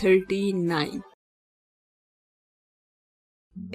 39।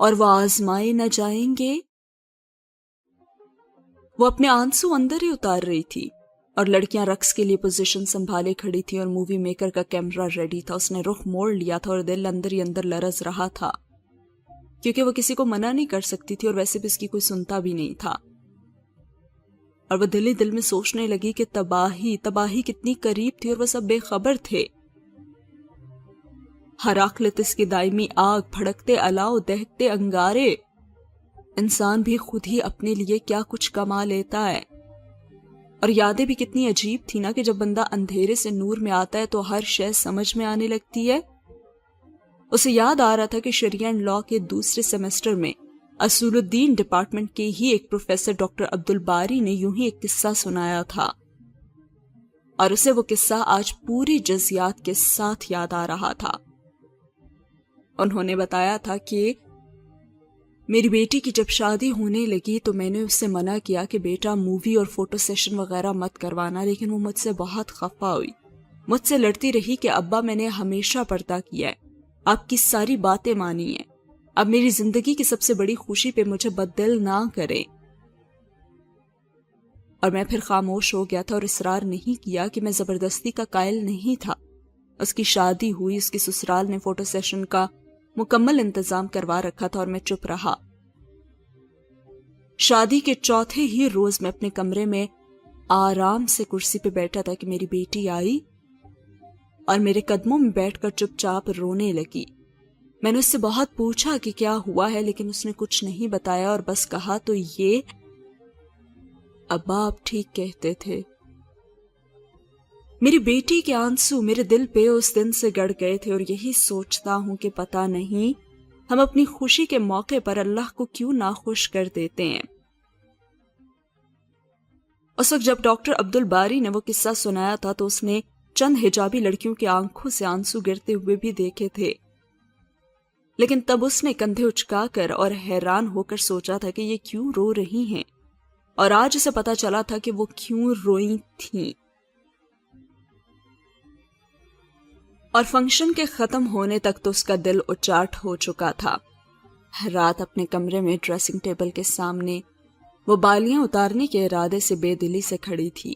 اور وہ آزمائے نہ جائیں گے. وہ اپنے آنسو اندر ہی اتار رہی تھی اور لڑکیاں رقص کے لیے پوزیشن سنبھالے کھڑی تھی اور مووی میکر کا کیمرہ ریڈی تھا. اس نے رخ موڑ لیا تھا اور دل اندر ہی اندر لرز رہا تھا کیونکہ وہ کسی کو منع نہیں کر سکتی تھی اور ویسے بھی اس کی کوئی سنتا بھی نہیں تھا. اور وہ دل ہی دل میں سوچنے لگی کہ تباہی کتنی قریب تھی اور وہ سب بے خبر تھے. ہراکلتس کی دائمی آگ، بھڑکتے الاؤ، دہکتے انگارے. انسان بھی خود ہی اپنے لیے کیا کچھ کما لیتا ہے. اور یادیں بھی کتنی عجیب تھی نا کہ جب بندہ اندھیرے سے نور میں آتا ہے تو ہر شے سمجھ میں آنے لگتی ہے. اسے یاد آ رہا تھا کہ شریعہ لاء کے دوسرے سیمسٹر میں اصول الدین ڈپارٹمنٹ کے ہی ایک پروفیسر ڈاکٹر عبدالباری نے یوں ہی ایک قصہ سنایا تھا اور اسے وہ قصہ آج پوری جزیات کے ساتھ یاد آ رہا تھا. انہوں نے بتایا تھا کہ میری بیٹی کی جب شادی ہونے لگی تو میں نے اس سے منع کیا کہ بیٹا مووی اور فوٹو سیشن وغیرہ مت کروانا، لیکن وہ مجھ سے بہت خفا ہوئی. مجھ سے لڑتی رہی کہ ابا میں نے ہمیشہ پردہ کیا ہے، آپ کی ساری باتیں مانی ہیں، اب میری زندگی کی سب سے بڑی خوشی پہ مجھے بددل نہ کریں. اور میں پھر خاموش ہو گیا تھا اور اصرار نہیں کیا کہ میں زبردستی کا قائل نہیں تھا. اس کی شادی ہوئی، اس کی سسرال نے فوٹو سیشن کا مکمل انتظام کروا رکھا تھا اور میں چپ رہا. شادی کے چوتھے ہی روز میں اپنے کمرے میں آرام سے کرسی پہ بیٹھا تھا کہ میری بیٹی آئی اور میرے قدموں میں بیٹھ کر چپ چاپ رونے لگی. میں نے اس سے بہت پوچھا کہ کیا ہوا ہے، لیکن اس نے کچھ نہیں بتایا اور بس کہا تو یہ، ابا آپ ٹھیک کہتے تھے. میری بیٹی کے آنسو میرے دل پہ اس دن سے گڑ گئے تھے اور یہی سوچتا ہوں کہ پتہ نہیں ہم اپنی خوشی کے موقع پر اللہ کو کیوں ناخوش کر دیتے ہیں. اس وقت جب ڈاکٹر عبدالباری نے وہ قصہ سنایا تھا تو اس نے چند حجابی لڑکیوں کی آنکھوں سے آنسو گرتے ہوئے بھی دیکھے تھے، لیکن تب اس نے کندھے اچکا کر اور حیران ہو کر سوچا تھا کہ یہ کیوں رو رہی ہیں، اور آج اسے پتا چلا تھا کہ وہ کیوں روئی تھیں. اور فنکشن کے ختم ہونے تک تو اس کا دل اچاٹ ہو چکا تھا. رات اپنے کمرے میں ڈریسنگ ٹیبل کے سامنے وہ بالیاں اتارنے کے ارادے سے بے دلی سے کھڑی تھی.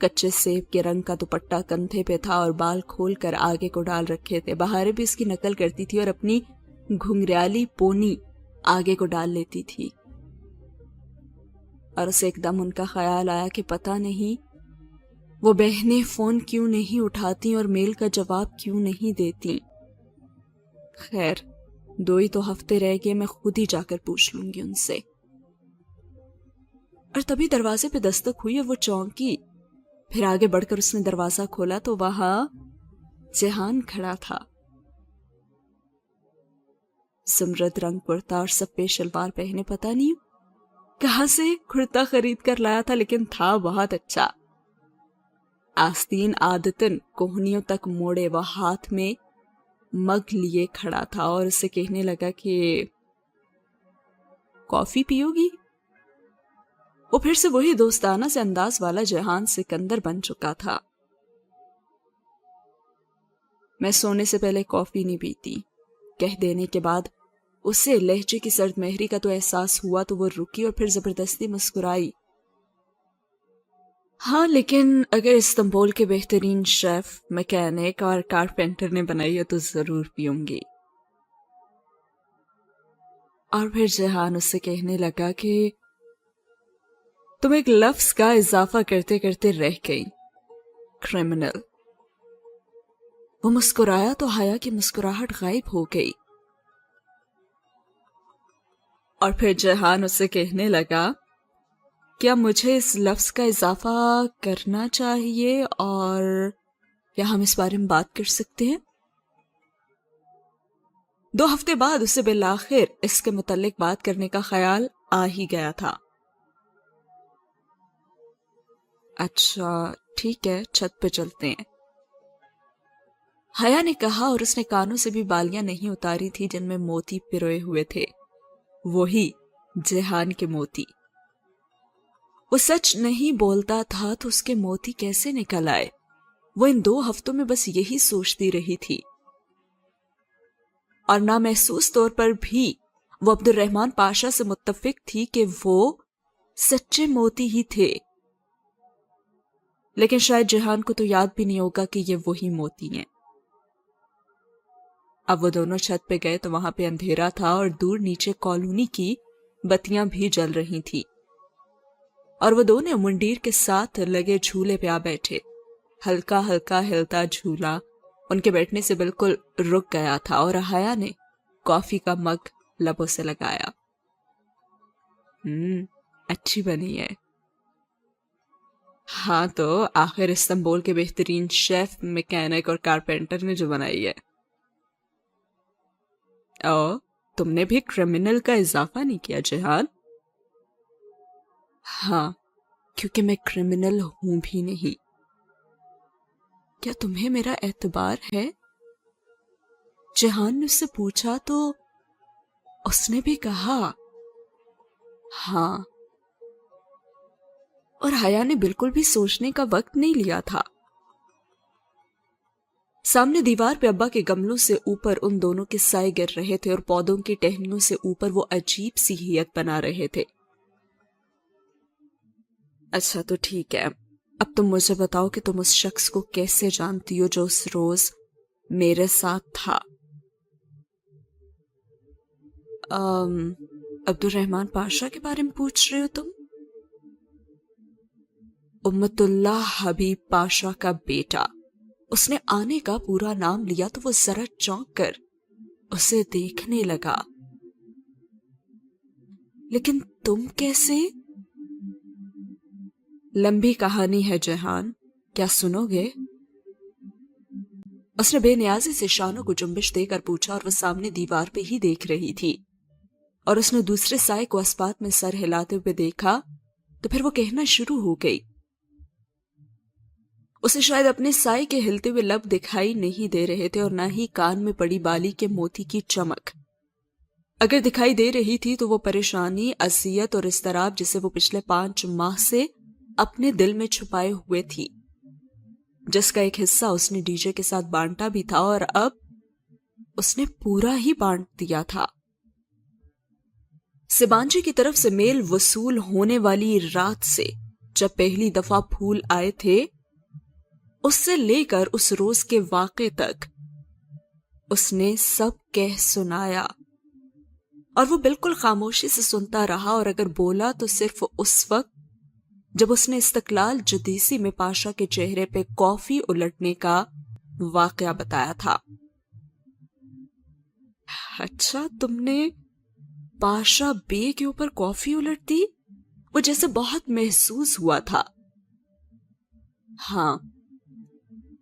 کچے سیب کے رنگ کا دوپٹہ کندھے پہ تھا اور بال کھول کر آگے کو ڈال رکھے تھے. بہاریں بھی اس کی نقل کرتی تھی اور اپنی گھنگریالی پونی آگے کو ڈال لیتی تھی. اور اسے ایک دم ان کا خیال آیا کہ پتہ نہیں وہ بہنیں فون کیوں نہیں اٹھاتی اور میل کا جواب کیوں نہیں دیتی. خیر 2 ہی تو ہفتے رہ گئے، میں خود ہی جا کر پوچھ لوں گی ان سے. اور تبھی دروازے پہ دستک ہوئی اور وہ چونکی. پھر آگے بڑھ کر اس نے دروازہ کھولا تو وہاں جہان کھڑا تھا. زمرد رنگ کرتا اور سفید شلوار پہنے، پتہ نہیں کہاں سے کرتا خرید کر لایا تھا، لیکن تھا بہت اچھا. آستین عادتن کوہنیوں تک موڑے وہ ہاتھ میں مگ لیے کھڑا تھا اور اسے کہنے لگا کہ کافی پیو گی. وہ پھر سے وہی دوستانہ سے انداز والا جہان سکندر بن چکا تھا. میں سونے سے پہلے کافی نہیں پیتی کہہ دینے کے بعد اسے لہجے کی سرد مہری کا تو احساس ہوا تو وہ رکی اور پھر زبردستی مسکرائی. ہاں لیکن اگر استنبول کے بہترین شیف، میکینک اور کارپینٹر نے بنائی ہے تو ضرور پیوں گی. اور پھر جہان اس سے کہنے لگا کہ تم ایک لفظ کا اضافہ کرتے کرتے رہ گئی، کرمنل. وہ مسکرایا تو حیا کی مسکراہٹ غائب ہو گئی. اور پھر جہان اس سے کہنے لگا کیا مجھے اس لفظ کا اضافہ کرنا چاہیے اور کیا ہم اس بارے میں بات کر سکتے ہیں؟ 2 ہفتے بعد اسے بالآخر اس کے متعلق بات کرنے کا خیال آ ہی گیا تھا. اچھا ٹھیک ہے، چھت پہ چلتے ہیں، حیا نے کہا اور اس نے کانوں سے بھی بالیاں نہیں اتاری تھی جن میں موتی پروئے ہوئے تھے، وہی جہان کے موتی. وہ سچ نہیں بولتا تھا تو اس کے موتی کیسے نکل آئے؟ وہ ان 2 ہفتوں میں بس یہی سوچتی رہی تھی. اور نہ محسوس طور پر بھی وہ عبدالرحمن پاشا سے متفق تھی کہ وہ سچے موتی ہی تھے، لیکن شاید جہان کو تو یاد بھی نہیں ہوگا کہ یہ وہی موتی ہیں۔ اب وہ دونوں چھت پہ گئے تو وہاں پہ اندھیرا تھا اور دور نیچے کالونی کی بتیاں بھی جل رہی تھی، اور وہ دونوں منڈیر کے ساتھ لگے جھولے پہ آ بیٹھے۔ ہلکا ہلکا ہلتا جھولا ان کے بیٹھنے سے بالکل رک گیا تھا اور حیا نے کافی کا مگ لبوں سے لگایا۔ اچھی بنی ہے۔ ہاں تو آخر استنبول کے بہترین شیف، میکینک اور کارپینٹر نے جو بنائی ہے۔ او، تم نے بھی کرمنل کا اضافہ نہیں کیا جہان؟ ہاں، کیونکہ میں کرمنل ہوں بھی نہیں۔ کیا تمہیں میرا اعتبار ہے؟ جہان نے اس سے پوچھا تو اس نے بھی کہا ہاں، اور حیا نے بالکل بھی سوچنے کا وقت نہیں لیا تھا۔ سامنے دیوار پہ ابا کے گملوں سے اوپر ان دونوں کے سائے گر رہے تھے اور پودوں کی ٹہنیوں سے اوپر وہ عجیب سی ہیئت بنا رہے تھے۔ اچھا تو ٹھیک ہے، اب تم مجھے بتاؤ کہ تم اس شخص کو کیسے جانتی ہو جو اس روز میرے ساتھ تھا؟ عبدالرحمن پاشا کے بارے میں پوچھ رہے ہو تم؟ امت اللہ حبیب پاشا کا بیٹا۔ اس نے آنے کا پورا نام لیا تو وہ ذرا چونک کر اسے دیکھنے لگا۔ لیکن تم کیسے؟ لمبی کہانی ہے جہان، کیا سنو گے؟ اس نے بے نیازی سے شانوں کو جنبش دے کر پوچھا اور وہ سامنے دیوار پہ ہی دیکھ رہی تھی، اور اس نے دوسرے سائے کو اسپات میں سر ہلاتے ہوئے دیکھا تو پھر وہ کہنا شروع ہو گئی۔ اسے شاید اپنے سائے کے ہلتے ہوئے لب دکھائی نہیں دے رہے تھے اور نہ ہی کان میں پڑی بالی کے موتی کی چمک۔ اگر دکھائی دے رہی تھی تو وہ پریشانی، اذیت اور اضطراب جسے وہ پچھلے 5 ماہ سے اپنے دل میں چھپائے ہوئے تھی، جس کا ایک حصہ اس نے ڈی جے کے ساتھ بانٹا بھی تھا اور اب اس نے پورا ہی بانٹ دیا تھا۔ سبانجی کی طرف سے میل وصول ہونے والی رات سے جب پہلی دفعہ پھول آئے تھے، اس سے لے کر اس روز کے واقعے تک اس نے سب کہہ سنایا، اور وہ بالکل خاموشی سے سنتا رہا، اور اگر بولا تو صرف اس وقت جب اس نے استقلال جدیسی میں پاشا کے چہرے پہ کافی الٹنے کا واقعہ بتایا تھا۔ اچھا، تم نے پاشا بے کے اوپر کافی الٹ دی؟ وہ جیسے بہت محسوس ہوا تھا۔ ہاں،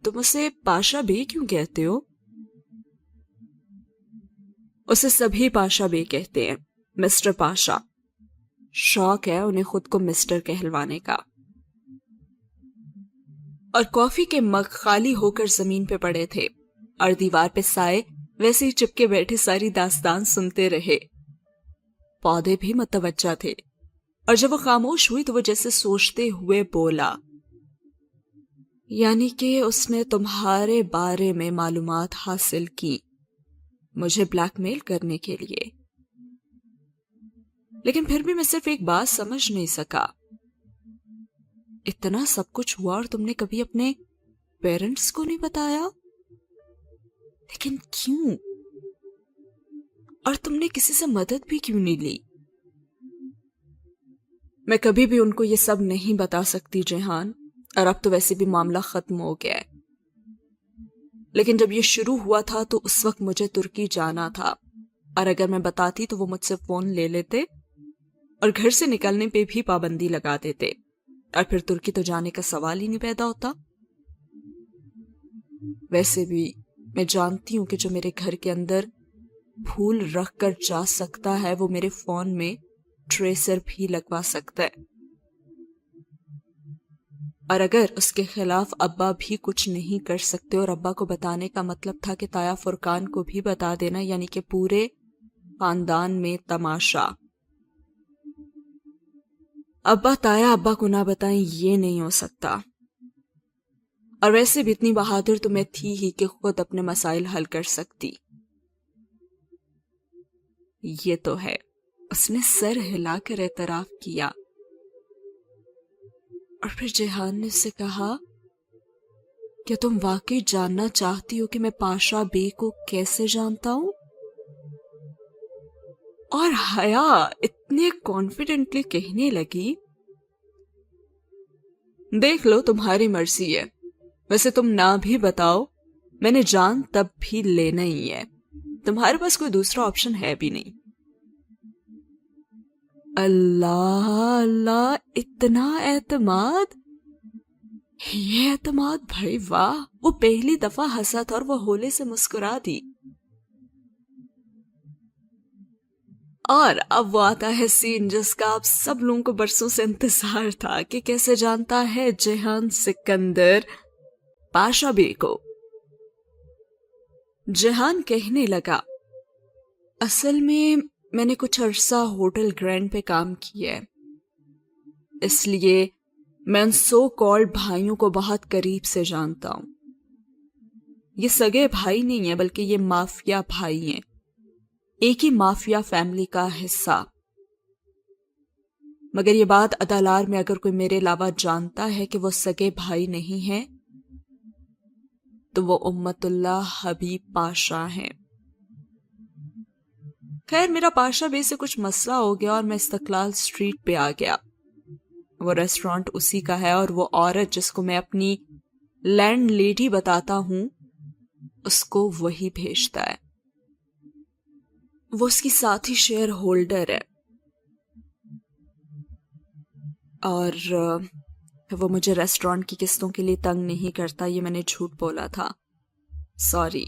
تم اسے پاشا بے کیوں کہتے ہو؟ اسے سبھی پاشا بے کہتے ہیں، مسٹر پاشا۔ شوق ہے انہیں خود کو مسٹر کہلوانے کا۔ اور کافی کے مگ خالی ہو کر زمین پہ پڑے تھے اور دیوار پہ سائے ویسے ہی چپکے بیٹھے ساری داستان سنتے رہے۔ پودے بھی متوجہ تھے، اور جب وہ خاموش ہوئی تو وہ جیسے سوچتے ہوئے بولا، یعنی کہ اس نے تمہارے بارے میں معلومات حاصل کی مجھے بلیک میل کرنے کے لیے، لیکن پھر بھی میں صرف ایک بات سمجھ نہیں سکا، اتنا سب کچھ ہوا اور تم نے کبھی اپنے پیرنٹس کو نہیں بتایا؟ لیکن کیوں؟ اور تم نے کسی سے مدد بھی کیوں نہیں لی؟ میں کبھی بھی ان کو یہ سب نہیں بتا سکتی جہان، اور اب تو ویسے بھی معاملہ ختم ہو گیا ہے، لیکن جب یہ شروع ہوا تھا تو اس وقت مجھے ترکی جانا تھا، اور اگر میں بتاتی تو وہ مجھ سے فون لے لیتے اور گھر سے نکلنے پہ بھی پابندی لگا دیتے، اور پھر ترکی تو جانے کا سوال ہی نہیں پیدا ہوتا۔ ویسے بھی میں جانتی ہوں کہ جو میرے گھر کے اندر پھول رکھ کر جا سکتا ہے وہ میرے فون میں ٹریسر بھی لگوا سکتا ہے، اور اگر اس کے خلاف ابا بھی کچھ نہیں کر سکتے، اور ابا کو بتانے کا مطلب تھا کہ تایا فرقان کو بھی بتا دینا، یعنی کہ پورے خاندان میں تماشا۔ ابا کو نہ بتائیں یہ نہیں ہو سکتا، اور ویسے بھی اتنی بہادر تو میں تھی ہی کہ خود اپنے مسائل حل کر سکتی۔ یہ تو ہے، اس نے سر ہلا کر اعتراف کیا، اور پھر جیہان نے اسے کہا، کیا تم واقعی جاننا چاہتی ہو کہ میں پاشا بے کو کیسے جانتا ہوں؟ اور حیا اتنے کانفیڈنٹلی کہنے لگی، دیکھ لو تمہاری مرضی ہے، ویسے تم نہ بھی بتاؤ، میں نے جان تب بھی لینا ہی ہے، تمہارے پاس کوئی دوسرا آپشن ہے بھی نہیں۔ اللہ اللہ، اتنا اعتماد، یہ اعتماد، بھائی واہ! وہ پہلی دفعہ ہنسا تھا اور وہ ہولے سے مسکرا دی۔ اور اب وہ آتا ہے سین جس کا آپ سب لوگوں کو برسوں سے انتظار تھا کہ کیسے جانتا ہے جیہان سکندر پاشا بے کو۔ جیہان کہنے لگا، اصل میں نے کچھ عرصہ ہوٹل گرینڈ پہ کام کیا ہے، اس لیے میں ان سو کالڈ بھائیوں کو بہت قریب سے جانتا ہوں۔ یہ سگے بھائی نہیں ہیں بلکہ یہ مافیا بھائی ہیں، ایک ہی مافیا فیملی کا حصہ۔ مگر یہ بات ادالار میں اگر کوئی میرے علاوہ جانتا ہے کہ وہ سگے بھائی نہیں ہیں تو وہ امت اللہ حبیب پاشا ہیں۔ خیر میرا پاشا بے سے کچھ مسئلہ ہو گیا اور میں استقلال اسٹریٹ پہ آ گیا۔ وہ ریسٹورانٹ اسی کا ہے اور وہ عورت جس کو میں اپنی لینڈ لیڈی بتاتا ہوں اس کو وہی بھیجتا ہے۔ وہ اس کی ساتھی شیئر ہولڈر ہے، اور وہ مجھے ریسٹورانٹ کی قسطوں کے لیے تنگ نہیں کرتا، یہ میں نے جھوٹ بولا تھا، سوری۔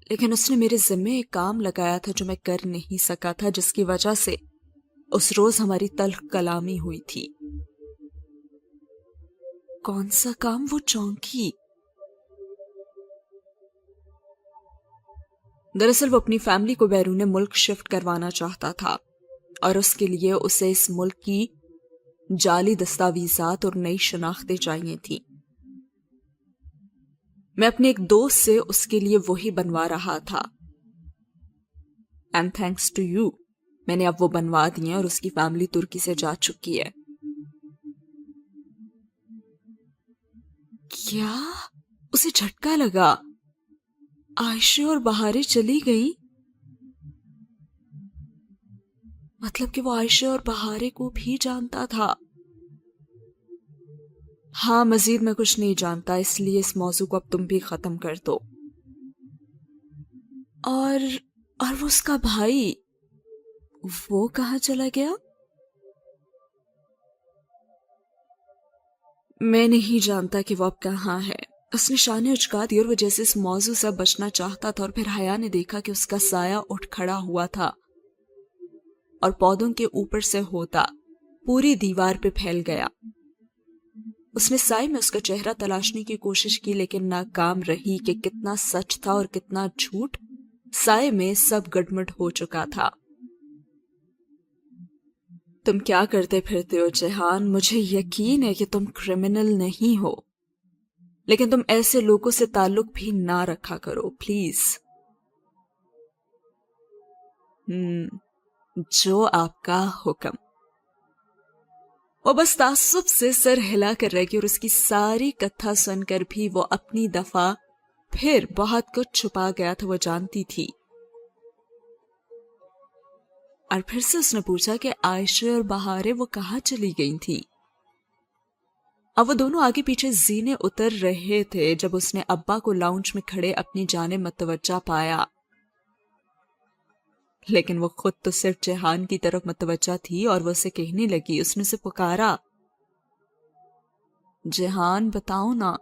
لیکن اس نے میرے ذمے ایک کام لگایا تھا جو میں کر نہیں سکا تھا، جس کی وجہ سے اس روز ہماری تلخ کلامی ہوئی تھی۔ کون سا کام؟ وہ چونکی۔ دراصل وہ اپنی فیملی کو بیرون ملک شفٹ کروانا چاہتا تھا اور اس کے لیے اسے اس ملک کی جعلی دستاویزات اور نئی شناختیں چاہیے تھیں۔ میں اپنے ایک دوست سے اس کے لیے وہی بنوا رہا تھا، اینڈ تھینکس ٹو یو میں نے اب وہ بنوا دیے اور اس کی فیملی ترکی سے جا چکی ہے۔ کیا؟ اسے جھٹکا لگا، عائشہ اور بہاریں چلی گئی؟ مطلب کہ وہ عائشہ اور بہاریں کو بھی جانتا تھا؟ ہاں، مزید میں کچھ نہیں جانتا، اس لیے اس موضوع کو اب تم بھی ختم کر دو۔ اور وہ اس کا بھائی، وہ کہاں چلا گیا؟ میں نہیں جانتا کہ وہ اب کہاں ہے۔ اس نے شانے اچکا دی اور وہ جیسے اس موضوع سے بچنا چاہتا تھا، اور پھر حیا نے دیکھا کہ اس کا سایہ اٹھ کھڑا ہوا تھا اور پودوں کے اوپر سے ہوتا پوری دیوار پہ پھیل گیا۔ اس نے سائے میں اس کا چہرہ تلاشنے کی کوشش کی لیکن ناکام رہی کہ کتنا سچ تھا اور کتنا جھوٹ، سائے میں سب گڑمٹ ہو چکا تھا۔ تم کیا کرتے پھرتے ہو جیہان؟ مجھے یقین ہے کہ تم کرمنل نہیں ہو، لیکن تم ایسے لوگوں سے تعلق بھی نہ رکھا کرو پلیز۔ جو آپ کا حکم۔ وہ بس تعصب سے سر ہلا کر رہ گئی اور اس کی ساری کتھا سن کر بھی وہ اپنی دفعہ پھر بہت کچھ چھپا گیا تھا، وہ جانتی تھی۔ اور پھر سے اس نے پوچھا کہ عائشہ اور بہاریں وہ کہاں چلی گئی تھی؟ اب وہ دونوں آگے پیچھے زینے اتر رہے تھے جب اس نے ابا کو لاؤنج میں کھڑے اپنی جانب متوجہ پایا، لیکن وہ خود تو صرف جیہان کی طرف متوجہ تھی اور وہ اسے کہنے لگی، اس نے اسے پکارا، جیہان بتاؤ نا۔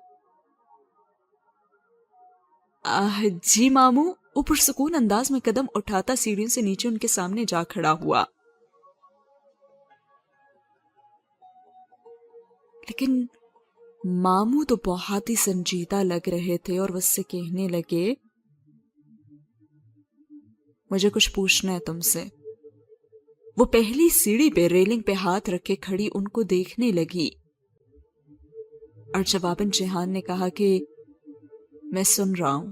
جی ماموں۔ وہ پرسکون انداز میں قدم اٹھاتا سیڑھیوں سے نیچے ان کے سامنے جا کھڑا ہوا۔ لیکن ماموں تو بہت ہی سنجیدہ لگ رہے تھے اور وہ اس سے کہنے لگے، مجھے کچھ پوچھنا ہے تم سے۔ وہ پہلی سیڑھی پہ ریلنگ پہ ہاتھ رکھے کھڑی ان کو دیکھنے لگی اور جواباً جیہان نے کہا کہ میں سن رہا ہوں۔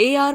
AR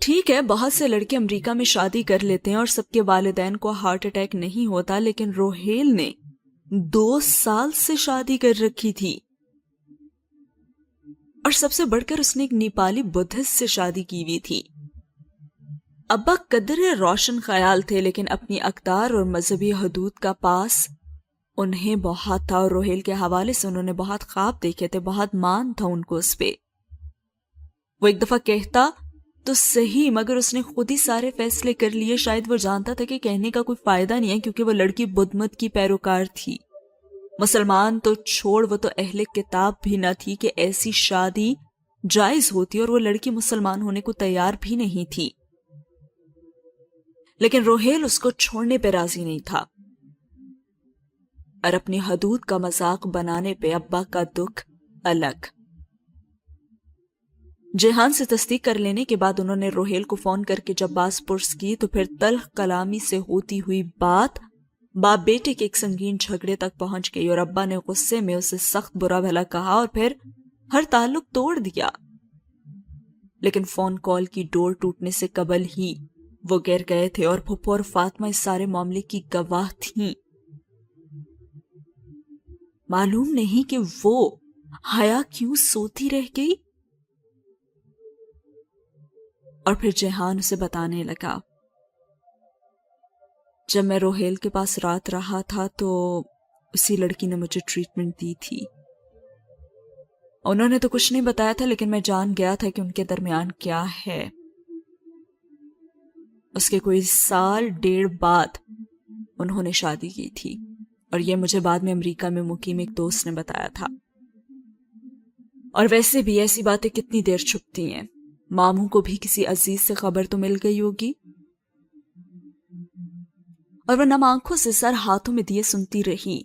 ٹھیک ہے، بہت سے لڑکے امریکہ میں شادی کر لیتے ہیں اور سب کے والدین کو ہارٹ اٹیک نہیں ہوتا، لیکن روہیل نے 2 سال سے شادی کر رکھی تھی، اور سب سے بڑھ کر اس نے ایک نیپالی بدھسٹ سے شادی کی ہوئی تھی۔ ابا قدرے روشن خیال تھے، لیکن اپنی اقدار اور مذہبی حدود کا پاس انہیں بہت تھا، اور روہیل کے حوالے سے انہوں نے بہت خواب دیکھے تھے، بہت مان تھا ان کو اس پہ۔ وہ ایک دفعہ کہتا تو صحیح، مگر اس نے خود ہی سارے فیصلے کر لیے۔ شاید وہ جانتا تھا کہ کہنے کا کوئی فائدہ نہیں ہے، کیونکہ وہ لڑکی بدھ مت کی پیروکار تھی۔ مسلمان تو چھوڑ، وہ تو اہل کتاب بھی نہ تھی کہ ایسی شادی جائز ہوتی، اور وہ لڑکی مسلمان ہونے کو تیار بھی نہیں تھی۔ لیکن روہیل اس کو چھوڑنے پہ راضی نہیں تھا، اور اپنی حدود کا مذاق بنانے پہ ابا کا دکھ الگ۔ جہان سے تصدیق کر لینے کے بعد انہوں نے روہیل کو فون کر کے جب باز پرس کی، تو پھر تلخ کلامی سے ہوتی ہوئی بات باپ بیٹے کے ایک سنگین جھگڑے تک پہنچ گئی، اور ابا نے غصے میں اسے سخت برا بھلا کہا اور پھر ہر تعلق توڑ دیا۔ لیکن فون کال کی ڈور ٹوٹنے سے قبل ہی وہ گر گئے تھے، اور پھپھو اور فاطمہ اس سارے معاملے کی گواہ تھیں۔ معلوم نہیں کہ وہ حیا کیوں سوتی رہ گئی، اور پھر جہان اسے بتانے لگا، جب میں روہیل کے پاس رات رہا تھا تو اسی لڑکی نے مجھے ٹریٹمنٹ دی تھی۔ انہوں نے تو کچھ نہیں بتایا تھا، لیکن میں جان گیا تھا کہ ان کے درمیان کیا ہے۔ اس کے کوئی 1.5 سال بعد انہوں نے شادی کی تھی، اور یہ مجھے بعد میں امریکہ میں مقیم ایک دوست نے بتایا تھا۔ اور ویسے بھی ایسی باتیں کتنی دیر چھپتی ہیں، ماموں کو بھی کسی عزیز سے خبر تو مل گئی ہوگی، اور وہ نم آنکھوں سے سر ہاتھوں میں دیے سنتی رہی،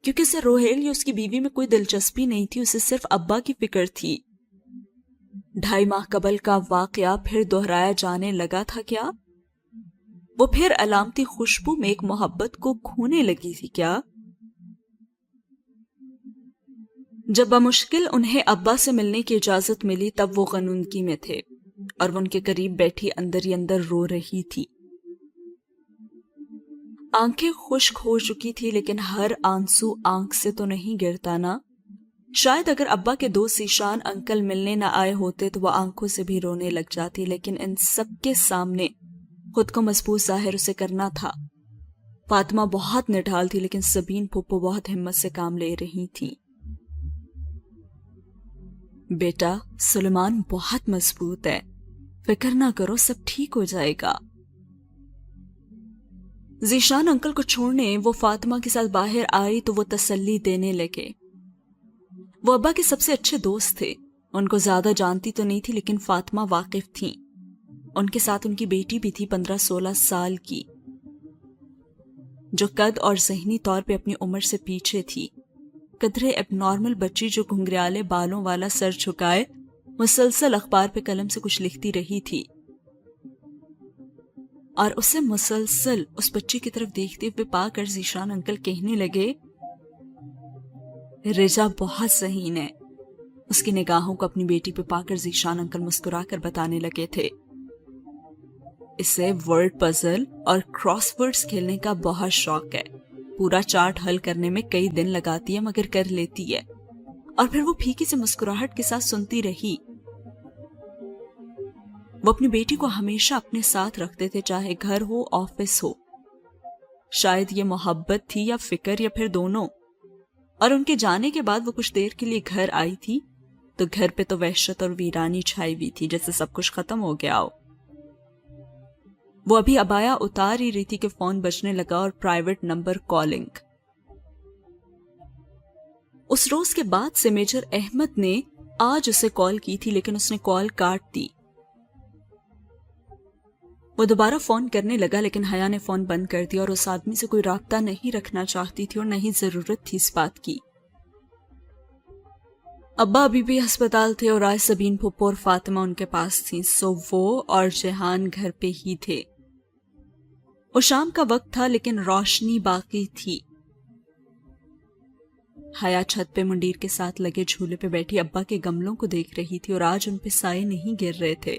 کیونکہ اسے روہیل یا اس کی بیوی میں کوئی دلچسپی نہیں تھی، اسے صرف ابا کی فکر تھی۔ 2.5 ماہ قبل کا واقعہ پھر دہرایا جانے لگا تھا کیا؟ وہ پھر علامتی خوشبو میں ایک محبت کو کھونے لگی تھی کیا؟ جب بمشکل انہیں ابا سے ملنے کی اجازت ملی، تب وہ غنودگی میں تھے، اور وہ ان کے قریب بیٹھی اندر ہی اندر رو رہی تھی۔ آنکھیں خشک ہو چکی تھی، لیکن ہر آنسو آنکھ سے تو نہیں گرتا نا۔ شاید اگر ابا کے 2 ذیشان انکل ملنے نہ آئے ہوتے تو وہ آنکھوں سے بھی رونے لگ جاتی، لیکن ان سب کے سامنے خود کو مضبوط ظاہر اسے کرنا تھا۔ فاطمہ بہت نڈھال تھی، لیکن سبین پھپھو بہت ہمت سے کام لے رہی تھی۔ بیٹا، سلیمان بہت مضبوط ہے، فکر نہ کرو، سب ٹھیک ہو جائے گا۔ ذیشان انکل کو چھوڑنے وہ فاطمہ کے ساتھ باہر آئی تو وہ تسلی دینے لگے۔ وہ ابا کے سب سے اچھے دوست تھے، ان کو زیادہ جانتی تو نہیں تھی، لیکن فاطمہ واقف تھیں۔ ان کے ساتھ ان کی بیٹی بھی تھی 15-16 سال کی، جو قد اور ذہنی طور پہ اپنی عمر سے پیچھے تھی۔ قدرے اب نارمل بچی جو گھنگریالے بالوں والا سر جھکائے مسلسل اخبار پہ قلم سے کچھ لکھتی رہی تھی، اور اسے مسلسل اس بچی کی طرف دیکھتے ہوئے پا کر ذیشان انکل کہنے لگے، رجا بہت ذہین ہے۔ اس کی نگاہوں کو اپنی بیٹی پہ پا کر ذیشان انکل مسکرا کر بتانے لگے تھے، اسے ورڈ پزل اور کراس ورڈز کھیلنے کا بہت شوق ہے، پورا چارٹ حل کرنے میں کئی دن لگاتی ہے، مگر کر لیتی ہے۔ اور پھر وہ پھیکی سے مسکراہٹ کے ساتھ سنتی رہی۔ وہ اپنی بیٹی کو ہمیشہ اپنے ساتھ رکھتے تھے، چاہے گھر ہو آفس ہو۔ شاید یہ محبت تھی یا فکر یا پھر دونوں۔ اور ان کے جانے کے بعد وہ کچھ دیر کے لیے گھر آئی تھی تو گھر پہ تو وحشت اور ویرانی چھائی ہوئی تھی، جیسے سب کچھ ختم ہو گیا ہو۔ وہ ابھی عبایا اتار ہی رہی تھی کہ فون بجنے لگا، اور پرائیویٹ نمبر کالنگ۔ اس روز کے بعد سے میجر احمد نے آج اسے کال کی تھی، لیکن اس نے کال کاٹ دی۔ وہ دوبارہ فون کرنے لگا، لیکن حیا نے فون بند کر دیا، اور اس آدمی سے کوئی رابطہ نہیں رکھنا چاہتی تھی اور نہیں ضرورت تھی اس بات کی۔ ابا ابھی بھی ہسپتال تھے، اور آج سبین پھپھو اور فاطمہ ان کے پاس تھیں، سو وہ اور جہان گھر پہ ہی تھے۔ وہ شام کا وقت تھا، لیکن روشنی باقی تھی۔ حیا چھت پہ منڈیر کے ساتھ لگے جھولے پہ بیٹھی ابا کے گملوں کو دیکھ رہی تھی، اور آج ان پہ سائے نہیں گر رہے تھے،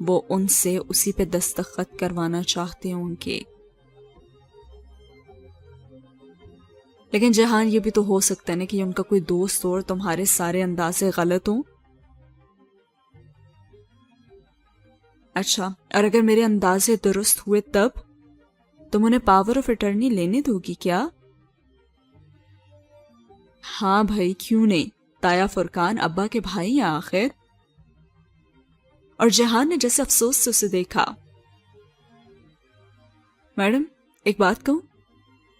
وہ ان سے اسی پہ دستخط کروانا چاہتے ہوں گے. لیکن جہان یہ بھی تو ہو سکتا ہے نا کہ ان کا کوئی دوست ہو اور تمہارے سارے اندازے غلط ہوں. اچھا، اور اگر میرے اندازے درست ہوئے تب تم انہیں پاور آف اٹرنی لینے دو گی کیا؟ ہاں بھائی، کیوں نہیں، تایا فرقان ابا کے بھائی ہیں آخر. اور جہان نے جیسے افسوس سے اسے دیکھا. میڈم ایک بات کہوں،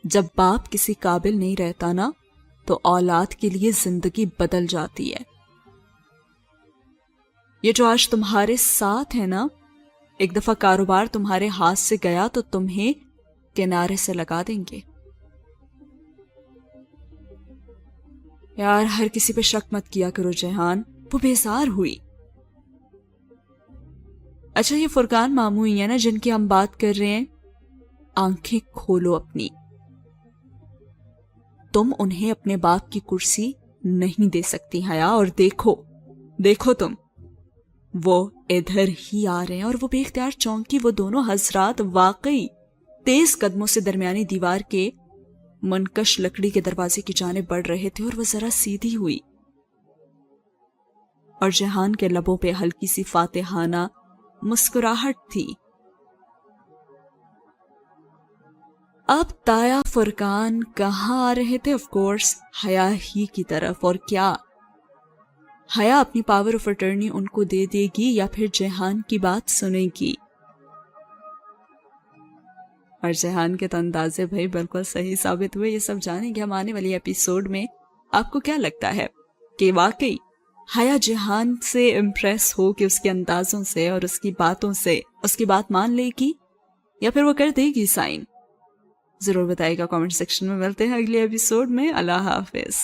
جب باپ کسی قابل نہیں رہتا نا تو اولاد کے لیے زندگی بدل جاتی ہے. یہ جو آج تمہارے ساتھ ہے نا، ایک دفعہ کاروبار تمہارے ہاتھ سے گیا تو تمہیں کنارے سے لگا دیں گے. یار ہر کسی پہ شک مت کیا کرو جہان. وہ بیزار ہوئی. اچھا یہ فرقان ماموں ہی ہے نا جن کی ہم بات کر رہے ہیں؟ آنکھیں کھولو اپنی. تم انہیں اپنے باپ کی کرسی نہیں دے سکتی حیا. اور دیکھو تم، وہ ادھر ہی آ رہے ہیں. اور وہ بے اختیار چونکی. وہ دونوں حضرات واقعی تیز قدموں سے درمیانی دیوار کے منکش لکڑی کے دروازے کی جانب بڑھ رہے تھے. اور وہ ذرا سیدھی ہوئی اور جہان کے لبوں پہ ہلکی سی فاتحانہ مسکراہٹ تھی. اب تایا فرقان کہاں آ رہے تھے؟ آف کورس حیا ہی کی طرف. اور کیا حیا اپنی پاور آف اٹرنی ان کو دے دے گی یا پھر جہان کی بات سنے گی؟ اور جہان کے تو اندازے بھائی بالکل صحیح ثابت ہوئے. یہ سب جانیں گے ہم آنے والی ایپیسوڈ میں. آپ کو کیا لگتا ہے کہ واقعی حیا جہان سے امپریس ہو کہ اس کے اندازوں سے اور اس کی باتوں سے اس کی بات مان لے گی یا پھر وہ کر دے گی سائن؟ ضرور بتائے گا کامنٹ سیکشن میں. ملتے ہیں اگلے ایپیسوڈ میں. اللہ حافظ.